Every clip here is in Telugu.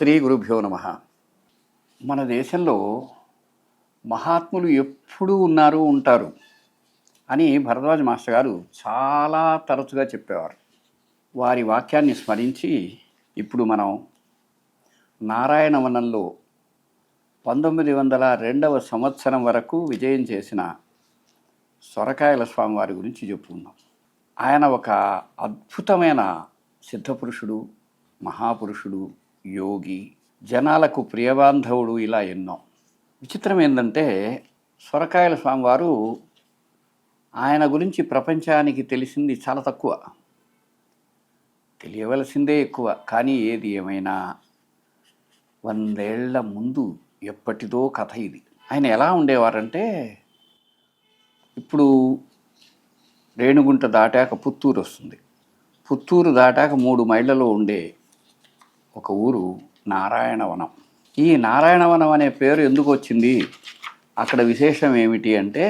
శ్రీ గురుభ్యో నమ. మన దేశంలో మహాత్ములు ఎప్పుడూ ఉన్నారు ఉంటారు అని భరద్వాజ మాస్టర్ గారు చాలా తరచుగా చెప్పేవారు. వారి వాక్యాన్ని స్మరించి ఇప్పుడు మనం నారాయణవనంలో 1902వ సంవత్సరం వరకు విజయం చేసిన సొరకాయల స్వామి వారి గురించి చెప్పుకుందాం. ఆయన ఒక అద్భుతమైన సిద్ధపురుషుడు, మహాపురుషుడు, యోగి, జనాలకు ప్రియబాంధవుడు, ఇలా ఎన్నో. విచిత్రం ఏంటంటే సొరకాయల స్వామివారు ఆయన గురించి ప్రపంచానికి తెలిసింది చాలా తక్కువ, తెలియవలసిందే ఎక్కువ. కానీ ఏది ఏమైనా 100 ఏళ్ల ముందు ఎప్పటిదో కథ ఇది. ఆయన ఎలా ఉండేవారంటే, ఇప్పుడు రేణుగుంట దాటాక పుత్తూరు వస్తుంది, పుత్తూరు దాటాక 3 మైళ్ళలో ఉండే ఒక ఊరు నారాయణవనం. ఈ నారాయణవనం అనే పేరు ఎందుకు వచ్చింది, అక్కడ విశేషం ఏమిటి అంటే,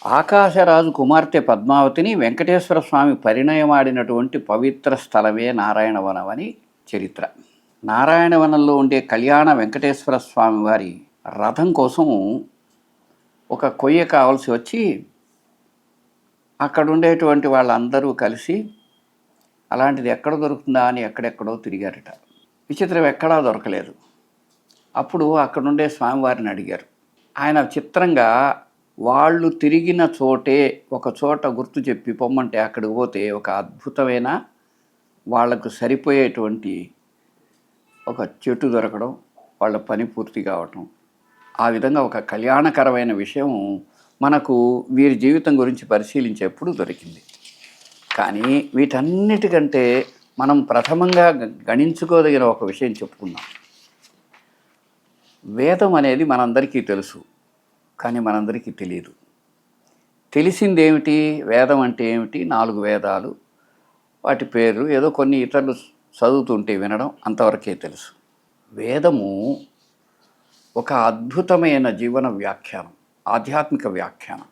ఆకాశరాజు కుమార్తె పద్మావతిని వెంకటేశ్వర స్వామి పరిణయమాడినటువంటి పవిత్ర స్థలమే నారాయణవనం అని చరిత్ర. నారాయణవనంలో ఉండే కళ్యాణ వెంకటేశ్వర స్వామి వారి రథం కోసం ఒక కొయ్య కావాల్సి వచ్చి అక్కడ ఉండేటువంటి వాళ్ళందరూ కలిసి అలాంటిది ఎక్కడ దొరుకుతుందా అని ఎక్కడెక్కడో తిరిగారట. విచిత్రం, ఎక్కడా దొరకలేదు. అప్పుడు అక్కడుండే స్వామివారిని అడిగారు. ఆయన చిత్రంగా వాళ్ళు తిరిగిన చోటే ఒక చోట గుర్తు చెప్పి పొమ్మంటే అక్కడికి పోతే ఒక అద్భుతమైన వాళ్లకు సరిపోయేటువంటి ఒక చెట్టు దొరకడం, వాళ్ళ పని పూర్తి కావటం, ఆ విధంగా ఒక కళ్యాణకరమైన విషయం మనకు వీరి జీవితం గురించి పరిశీలించేప్పుడు దొరికింది. కానీ వీటన్నిటికంటే మనం ప్రథమంగా గణించుకోదగిన ఒక విషయం చెప్పుకుందాం. వేదం అనేది మనందరికీ తెలుసు, కానీ మనందరికీ తెలియదు. తెలిసిందేమిటి, వేదం అంటే ఏమిటి, 4 వేదాలు, వాటి పేర్లు ఏదో కొన్ని ఇతరులు చదువుతుంటే వినడం, అంతవరకే తెలుసు. వేదము ఒక అద్భుతమైన జీవన వ్యాఖ్యానం, ఆధ్యాత్మిక వ్యాఖ్యానం.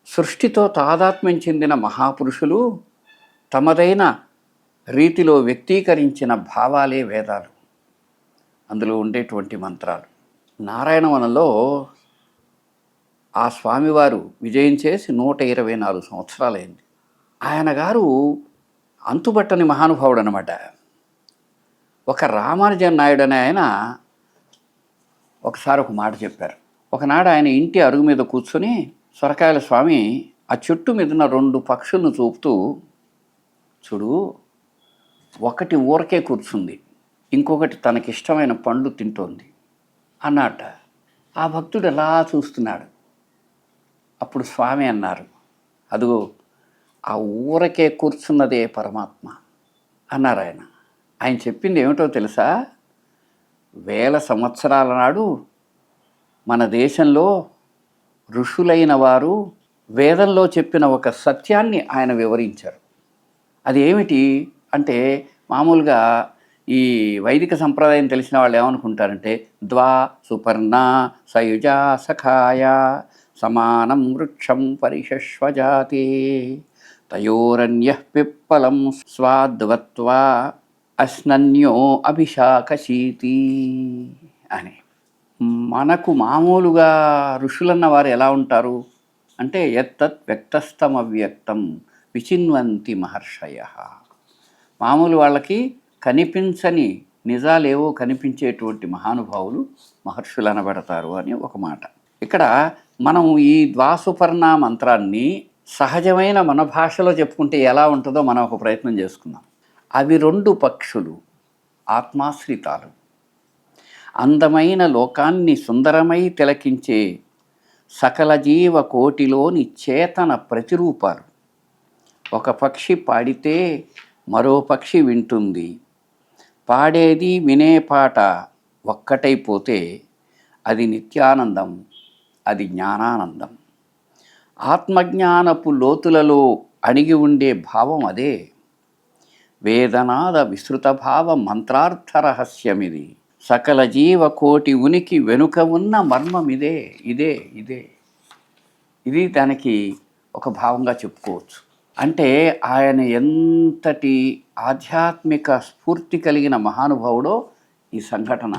సృష్టితో తాదాత్మ్యం చెందిన మహాపురుషులు తమదైన రీతిలో వ్యక్తీకరించిన భావాలే వేదాలు, అందులో ఉండేటువంటి మంత్రాలు. నారాయణవనంలో ఆ స్వామివారు విజయం చేసి 124 సంవత్సరాలైంది. ఆయన గారు అంతుబట్టని మహానుభావుడు అనమాట. ఒక రామానుజన్ నాయుడు అనే ఆయన ఒకసారి ఒక మాట చెప్పారు. ఒకనాడు ఆయన ఇంటి అరుగు మీద కూర్చొని సొరకాయల స్వామి ఆ చెట్టు మీద ఉన్న 2 పక్షులను చూపుతూ, చూడు, ఒకటి ఊరకే కూర్చుంది, ఇంకొకటి తనకిష్టమైన పండ్లు తింటోంది అన్నట. ఆ భక్తుడు ఎలా చూస్తున్నాడు. అప్పుడు స్వామి అన్నారు, అదిగో ఆ ఊరకే కూర్చున్నదే పరమాత్మ అన్నారు. ఆయన చెప్పింది ఏమిటో తెలుసా, 1000 సంవత్సరాల నాడు మన దేశంలో ఋషులైన వారు వేదంలో చెప్పిన ఒక సత్యాన్ని ఆయన వివరించారు. అది ఏమిటి అంటే, మామూలుగా ఈ వైదిక సంప్రదాయం తెలిసిన వాళ్ళు ఏమనుకుంటారంటే, ద్వా సుపర్ణ సయుజా సఖాయ సమానం వృక్షం పరిషశ్వజాతే తయోరన్య పిప్పలం స్వాద్వత్వా అస్నన్యో అభిషాకశీతి అని. మనకు మామూలుగా ఋషులన్న వారు ఎలా ఉంటారు అంటే, ఎత్తత్ వ్యక్తస్తమవ్యక్తం విచిన్వంతి మహర్షయ. మామూలు వాళ్ళకి కనిపించని నిజాలేవో కనిపించేటువంటి మహానుభావులు మహర్షులు అనబడతారు అని ఒక మాట. ఇక్కడ మనం ఈ ద్వాసుపర్ణ మంత్రాన్ని సహజమైన మన భాషలో చెప్పుకుంటే ఎలా ఉంటుందో మనం ఒక ప్రయత్నం చేసుకుందాం. అవి 2 పక్షులు, ఆత్మాశ్రితాలు, అందమైన లోకాన్ని సుందరమై తిలకించే సకల జీవ కోటిలోని చేతన ప్రతిరూపాలు. ఒక పక్షి పాడితే మరో పక్షి వింటుంది, పాడేది వినే పాట ఒక్కటైపోతే అది నిత్యానందం, అది జ్ఞానానందం. ఆత్మజ్ఞానపు లోతులలో అణిగి ఉండే భావం అదే. వేదనాద విస్తృత భావ మంత్రార్థ రహస్యమిది. సకల జీవ కోటి ఉనికి వెనుక ఉన్న మర్మం ఇదే ఇదే ఇదే ఇది దానికి ఒక భావంగా చెప్పుకోవచ్చు. అంటే ఆయన ఎంతటి ఆధ్యాత్మిక స్ఫూర్తి కలిగిన మహానుభావుడో ఈ సంఘటన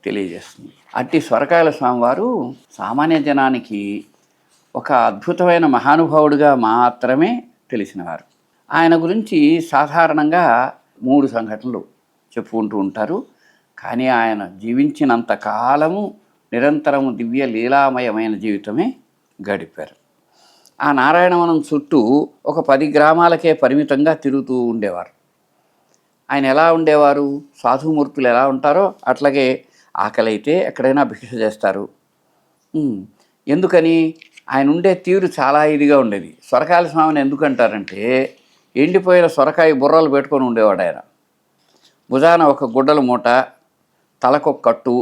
తెలియజేస్తుంది. అట్టి సొరకాయల స్వామివారు సామాన్య జనానికి ఒక అద్భుతమైన మహానుభావుడిగా మాత్రమే తెలిసినవారు. ఆయన గురించి సాధారణంగా 3 సంఘటనలు చెప్పుకుంటూ ఉంటారు. కానీ ఆయన జీవించినంత కాలము నిరంతరము దివ్య లీలామయమైన జీవితమే గడిపారు. ఆ నారాయణవనం చుట్టూ ఒక 10 గ్రామాలకే పరిమితంగా తిరుగుతూ ఉండేవారు. ఆయన ఎలా ఉండేవారు? సాధుమూర్తులు ఎలా ఉంటారో అట్లాగే ఆకలైతే ఎక్కడైనా భిక్ష చేస్తారు. ఎందుకని? ఆయన ఉండే తీరు చాలా ఇదిగా ఉండేది. సొరకాయల స్వామిని ఎందుకంటారంటే ఎండిపోయిన సొరకాయ బుర్రలు పెట్టుకొని ఉండేవాడు ఆయన. భుజాన ఒక గుడ్డల మూట, తలకొక కట్టు,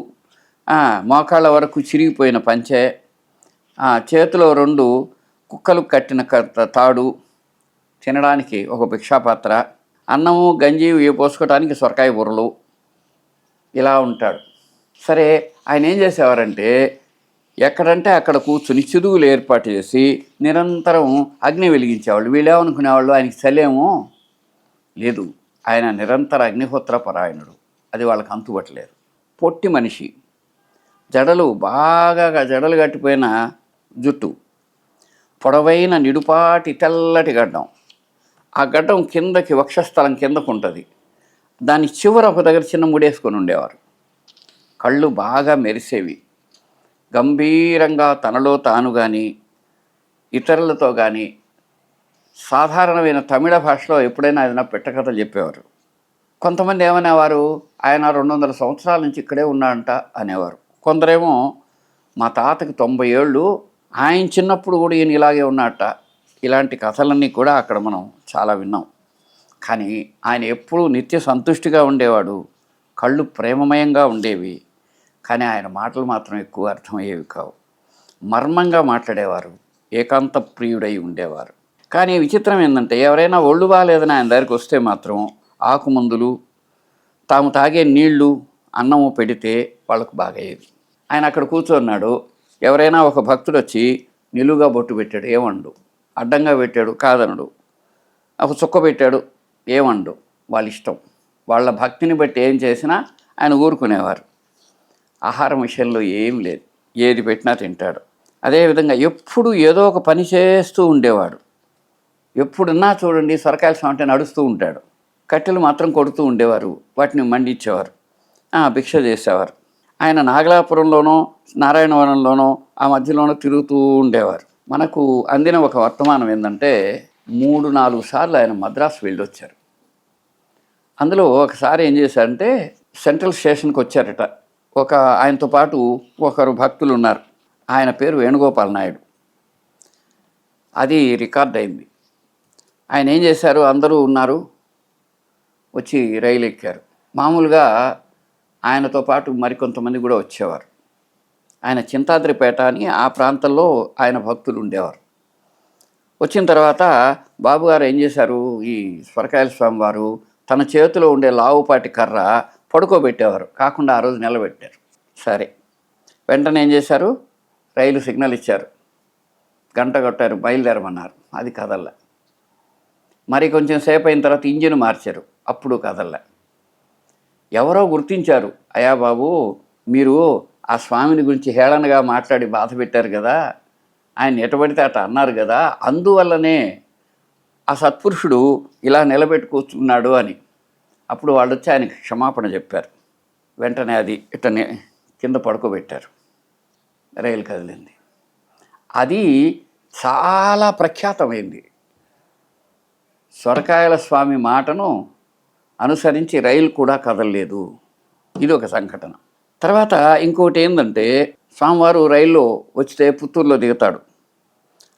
మోకాళ్ళ వరకు చిరిగిపోయిన పంచె, చేతిలో 2 కుక్కలు కట్టిన తాడు, తినడానికి ఒక భిక్షాపాత్ర, అన్నము గంజి పోసుకోవడానికి సొరకాయ బుర్రలు, ఇలా ఉంటాడు. సరే, ఆయన ఏం చేసేవారంటే ఎక్కడంటే అక్కడ కూర్చుని చిదుగులు ఏర్పాటు చేసి నిరంతరం అగ్ని వెలిగించేవాళ్ళు. వీళ్ళేమనుకునేవాళ్ళు, ఆయనకి చలేమో లేదు, ఆయన నిరంతర అగ్నిహోత్ర పరాయణుడు. అది వాళ్ళకి అంతుపట్టలేదు. పొట్టి మనిషి, బాగా జడలు కట్టిపోయిన జుట్టు, పొడవైన నిడుపాటి తెల్లటి గడ్డం. ఆ గడ్డం కిందకి వక్షస్థలం కిందకు ఉంటుంది. దాని చివర ఒక దగ్గర చిన్న ముడేసుకొని ఉండేవారు. కళ్ళు బాగా మెరిసేవి. గంభీరంగా తనలో తాను కానీ ఇతరులతో కానీ సాధారణమైన తమిళ భాషలో ఎప్పుడైనా ఏదైనా పెట్టకథలు చెప్పేవారు. కొంతమంది ఏమనేవారు, ఆయన 200 సంవత్సరాల నుంచి ఇక్కడే ఉన్నాడంట అనేవారు. కొందరేమో మా తాతకి 90 ఏళ్ళు, ఆయన చిన్నప్పుడు కూడా ఈయన ఇలాగే ఉన్నట్ట. ఇలాంటి కథలన్నీ కూడా అక్కడ మనం చాలా విన్నాం. కానీ ఆయన ఎప్పుడూ నిత్య సంతుష్టిగా ఉండేవాడు. కళ్ళు ప్రేమమయంగా ఉండేవి. కానీ ఆయన మాటలు మాత్రం ఎక్కువ అర్థమయ్యేవి కావు. మర్మంగా మాట్లాడేవారు. ఏకాంత ప్రియుడై ఉండేవారు. కానీ విచిత్రం ఏంటంటే ఎవరైనా ఒళ్ళు బాగాలేదని ఆయన దగ్గరికి వస్తే మాత్రం ఆకుమందులు, తాము తాగే నీళ్లు, అన్నము పెడితే వాళ్ళకు బాగయ్యేది. ఆయన అక్కడ కూర్చున్నాడు. ఎవరైనా ఒక భక్తుడు వచ్చి నిలువుగా బొట్టు పెట్టాడు, ఏమండు. అడ్డంగా పెట్టాడు, కాదనడు. ఒక చుక్క పెట్టాడు, ఏమండు. వాళ్ళ ఇష్టం. వాళ్ళ భక్తిని బట్టి ఏం చేసినా ఆయన ఊరుకునేవారు. ఆహారం విషయంలో ఏం లేదు, ఏది పెట్టినా తింటాడు. అదేవిధంగా ఎప్పుడు ఏదో ఒక పని చేస్తూ ఉండేవాడు. ఎప్పుడున్నా చూడండి సొరకాయల స్వామి అంటే నడుస్తూ ఉంటాడు. కట్టెలు మాత్రం కొడుతూ ఉండేవారు, వాటిని మండించేవారు, భిక్ష చేసేవారు. ఆయన నాగలాపురంలోనో నారాయణవనంలోనో ఆ మధ్యలోనో తిరుగుతూ ఉండేవారు. మనకు అందిన ఒక వర్తమానం ఏంటంటే 3-4 సార్లు ఆయన మద్రాసు వెళ్ళొచ్చారు. అందులో ఒకసారి ఏం చేశారంటే సెంట్రల్ స్టేషన్కి వచ్చారట. ఆయనతో పాటు ఒకరు భక్తులు ఉన్నారు. ఆయన పేరు వేణుగోపాల్ నాయుడు. అది రికార్డ్ అయింది. ఆయన ఏం చేశారు, అందరూ ఉన్నారు, వచ్చి రైలు ఎక్కారు. మామూలుగా ఆయనతో పాటు మరికొంతమంది కూడా వచ్చేవారు. ఆయన చింతాద్రిపేట అని ఆ ప్రాంతంలో ఆయన భక్తులు ఉండేవారు. వచ్చిన తర్వాత బాబుగారు ఏం చేశారు, ఈ సొరకాయల స్వామి వారు తన చేతిలో ఉండే లావుపాటి కర్ర పడుకోబెట్టేవారు, కాకుండా ఆ రోజు నిలబెట్టారు. సరే, వెంటనే ఏం చేశారు, రైలు సిగ్నల్ ఇచ్చారు, గంట కొట్టారు, బయలుదేరమన్నారు. అది కదల్లా. మరి కొంచెం సేపు అయిన తర్వాత ఇంజిన్ మార్చారు, అప్పుడు కదల్లా. ఎవరో గుర్తించారు, అయ్యా బాబు, మీరు ఆ స్వామిని గురించి హేళనగా మాట్లాడి బాధ పెట్టారు కదా, ఆయన ఎటబడితే అట అన్నారు కదా, అందువల్లనే ఆ సత్పురుషుడు ఇలా నిలబెట్టుకొచ్చున్నాడు అని. అప్పుడు వాళ్ళు వచ్చి ఆయనకి క్షమాపణ చెప్పారు. వెంటనే అది ఇటనే కింద పడుకోబెట్టారు. రైలు కదిలింది. అది చాలా ప్రఖ్యాతమైంది. సొరకాయల స్వామి మాటను అనుసరించి రైలు కూడా కదలలేదు. ఇది ఒక సంఘటన. తర్వాత ఇంకోటి ఏంటంటే, స్వామివారు రైల్లో వచ్చితే పుత్తూరులో దిగుతాడు.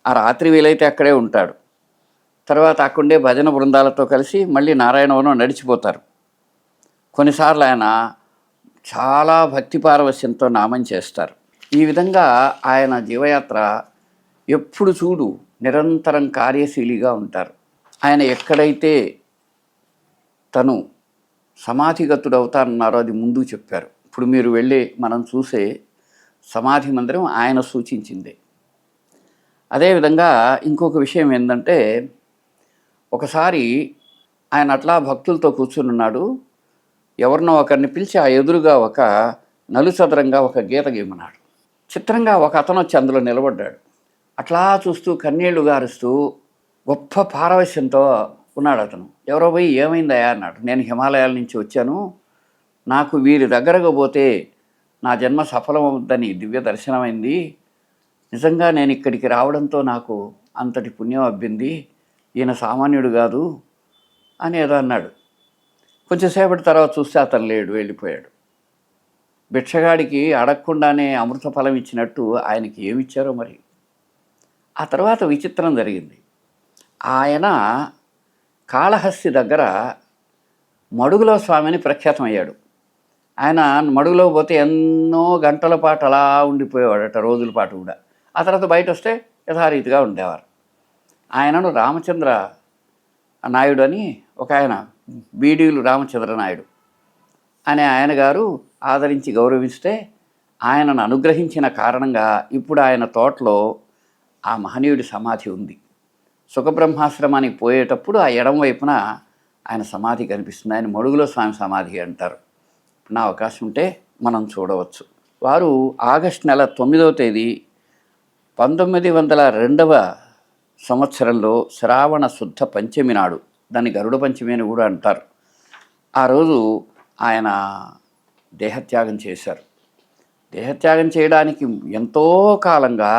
ఆ రాత్రి వీలైతే అక్కడే ఉంటాడు. తర్వాత అక్కడే భజన బృందాలతో కలిసి మళ్ళీ నారాయణవనం నడిచిపోతారు. కొన్నిసార్లు ఆయన చాలా భక్తి పారవశ్యంతో నామం చేస్తారు. ఈ విధంగా ఆయన జీవయాత్ర ఎప్పుడు చూడు నిరంతరం కార్యశీలిగా ఉంటారు. ఆయన ఎక్కడైతే తను సమాధిగతుడవుతారన్నారో అది ముందు చెప్పారు. ఇప్పుడు మీరు వెళ్ళి మనం చూసే సమాధి మందిరం ఆయన సూచించిందే. అదేవిధంగా ఇంకొక విషయం ఏంటంటే, ఒకసారి ఆయన అట్లా భక్తులతో కూర్చునున్నాడు. ఎవరినో ఒకరిని పిలిచి ఆ ఎదురుగా ఒక నలుచదరంగా ఒక గీత గీయమన్నాడు. చిత్రంగా ఒక అతను వచ్చి అందులో నిలబడ్డాడు. అట్లా చూస్తూ కన్నీళ్లు గారుస్తూ గొప్ప పారవశ్యంతో ఉన్నాడు అతను. ఎవరో పోయి ఏమైందయా అన్నాడు. నేను హిమాలయాల నుంచి వచ్చాను, నాకు వీరి దగ్గరకు పోతే నా జన్మ సఫలమవుద్దని దివ్య దర్శనమైంది. నిజంగా నేను ఇక్కడికి రావడంతో నాకు అంతటి పుణ్యం అబ్బింది. ఈయన సామాన్యుడు కాదు అని ఏదో అన్నాడు. కొంచెంసేపటి తర్వాత చూస్తే అతను లేడు, వెళ్ళిపోయాడు. భిక్షగాడికి అడగకుండానే అమృత ఫలం ఇచ్చినట్టు ఆయనకి ఏమిచ్చారో మరి. ఆ తర్వాత విచిత్రం జరిగింది. ఆయన కాళహస్తి దగ్గర మడుగుల స్వామిని ప్రఖ్యాతమయ్యాడు. ఆయన మడుగులో పోతే ఎన్నో గంటల పాటు అలా ఉండిపోయేవాడట, రోజుల పాటు కూడా. ఆ తర్వాత బయట వస్తే యథారీతిగా ఉండేవారు. ఆయనను రామచంద్ర నాయుడు అని ఒక ఆయన, బీడీలు రామచంద్ర నాయుడు అనే ఆయన గారు ఆదరించి గౌరవిస్తే ఆయనను అనుగ్రహించిన కారణంగా ఇప్పుడు ఆయన తోటలో ఆ మహనీయుడి సమాధి ఉంది. సుఖబ్రహ్మాశ్రమానికి పోయేటప్పుడు ఆ ఎడం వైపున ఆయన సమాధి కనిపిస్తుంది. ఆయన మడుగులో స్వామి సమాధి అంటారు. నా అవకాశం ఉంటే మనం చూడవచ్చు. వారు ఆగస్టు నెల 9వ తేదీ 1902వ సంవత్సరంలో శ్రావణ శుద్ధ పంచమి నాడు, దాన్ని గరుడ పంచమి అని కూడా అంటారు, ఆ రోజు ఆయన దేహత్యాగం చేశారు. దేహత్యాగం చేయడానికి ఎంతో కాలంగా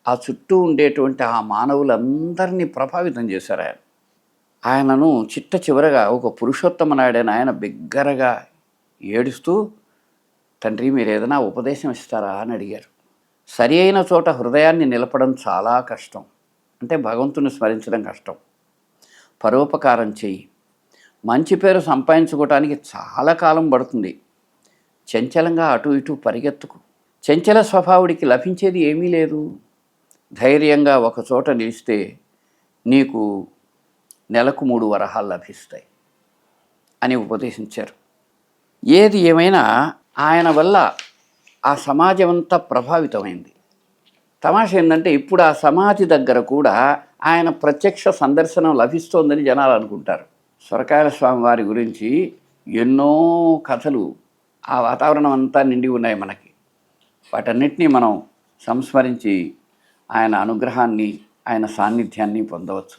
ఆ చుట్టూ ఉండేటువంటి ఆ మానవులందరినీ ప్రభావితం చేశారు. ఆయనను చిట్ట చివరగా ఒక పురుషోత్తమ నాయుడైన ఆయన బిగ్గరగా ఏడుస్తూ, తండ్రి మీరు ఏదైనా ఉపదేశం ఇస్తారా అని అడిగారు. సరి అయిన చోట హృదయాన్ని నిలపడం చాలా కష్టం, అంటే భగవంతుని స్మరించడం కష్టం. పరోపకారం చెయ్యి, మంచి పేరు సంపాదించుకోవటానికి చాలా కాలం పడుతుంది. చంచలంగా అటు ఇటు పరిగెత్తుకు. చంచల స్వభావుడికి లభించేది ఏమీ లేదు. ధైర్యంగా ఒక చోట నిలిస్తే నీకు నెలకు 3 వరహాలు లభిస్తాయి అని ఉపదేశించారు. ఏది ఏమైనా ఆయన వల్ల ఆ సమాజం అంతా ప్రభావితమైంది. తమాషా ఏంటంటే ఇప్పుడు ఆ సమాధి దగ్గర కూడా ఆయన ప్రత్యక్ష సందర్శనం లభిస్తోందని జనాలు అనుకుంటారు. సొరకాయల స్వామి వారి గురించి ఎన్నో కథలు ఆ వాతావరణం అంతా నిండి ఉన్నాయి మనకి. వాటన్నిటినీ మనం సంస్మరించి ఆయన అనుగ్రహాన్ని, ఆయన సాన్నిధ్యాన్ని పొందవచ్చు.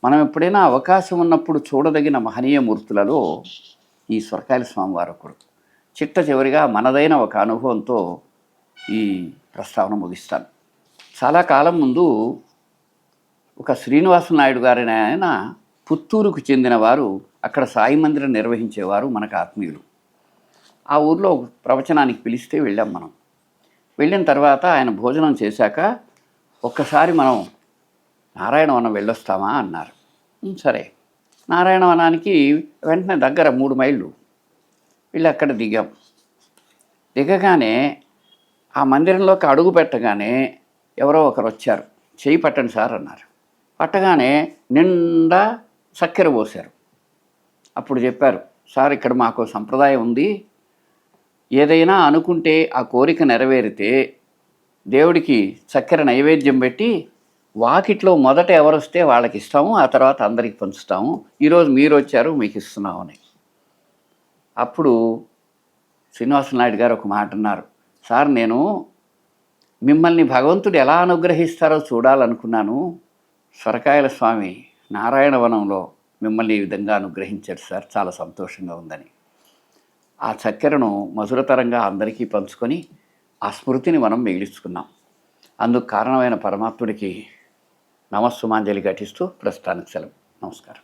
మనం ఎప్పుడైనా అవకాశం ఉన్నప్పుడు చూడదగిన మహనీయ మూర్తులలో ఈ సొరకాయల స్వామి వారు ఒకడు. చిట్ట చివరిగా మనదైన ఒక అనుభవంతో ఈ ప్రస్తావన ముగిస్తాను. చాలా కాలం ముందు ఒక శ్రీనివాస నాయుడు గారిని ఆయన పుత్తూరుకు చెందిన వారు, అక్కడ సాయి మందిరం నిర్వహించేవారు, మనకు ఆత్మీయులు. ఆ ఊర్లో ప్రవచనానికి పిలిస్తే వెళ్ళాం మనం. వెళ్ళిన తర్వాత ఆయన భోజనం చేశాక ఒక్కసారి మనం నారాయణవనం వెళ్ళొస్తామా అన్నారు. సరే, నారాయణవనానికి వెంటనే దగ్గర 3 మైళ్ళు వెళ్ళి అక్కడ దిగాం. దిగగానే ఆ మందిరంలోకి అడుగు పెట్టగానే ఎవరో ఒకరు వచ్చారు. చేయి పట్టండి సార్ అన్నారు. పట్టగానే నిండా చక్కెర పోశారు. అప్పుడు చెప్పారు, సార్ ఇక్కడ మాకు సంప్రదాయం ఉంది, ఏదైనా అనుకుంటే ఆ కోరిక నెరవేరితే దేవుడికి చక్కెర నైవేద్యం పెట్టి వాకిట్లో మొదట ఎవరొస్తే వాళ్ళకి ఇస్తాము, ఆ తర్వాత అందరికి పంచుతాము, ఈరోజు మీరు వచ్చారు మీకు ఇస్తున్నాము అని. అప్పుడు శ్రీనివాస నాయుడు గారు ఒక మాట అన్నారు, సార్ నేను మిమ్మల్ని భగవంతుడు ఎలా అనుగ్రహిస్తారో చూడాలనుకున్నాను. సొరకాయల స్వామి నారాయణవనంలో మిమ్మల్ని ఈ విధంగా అనుగ్రహించారు సార్, చాలా సంతోషంగా ఉందని. ఆ చక్కెరను మధురతరంగా అందరికీ పంచుకొని ఆ స్మృతిని మనం మిగిలించుకున్నాం. అందుకు కారణమైన పరమాత్ముడికి నమస్సుమాంజలి ఘటిస్తూ ప్రస్తుతానికి సెలవు. నమస్కారం.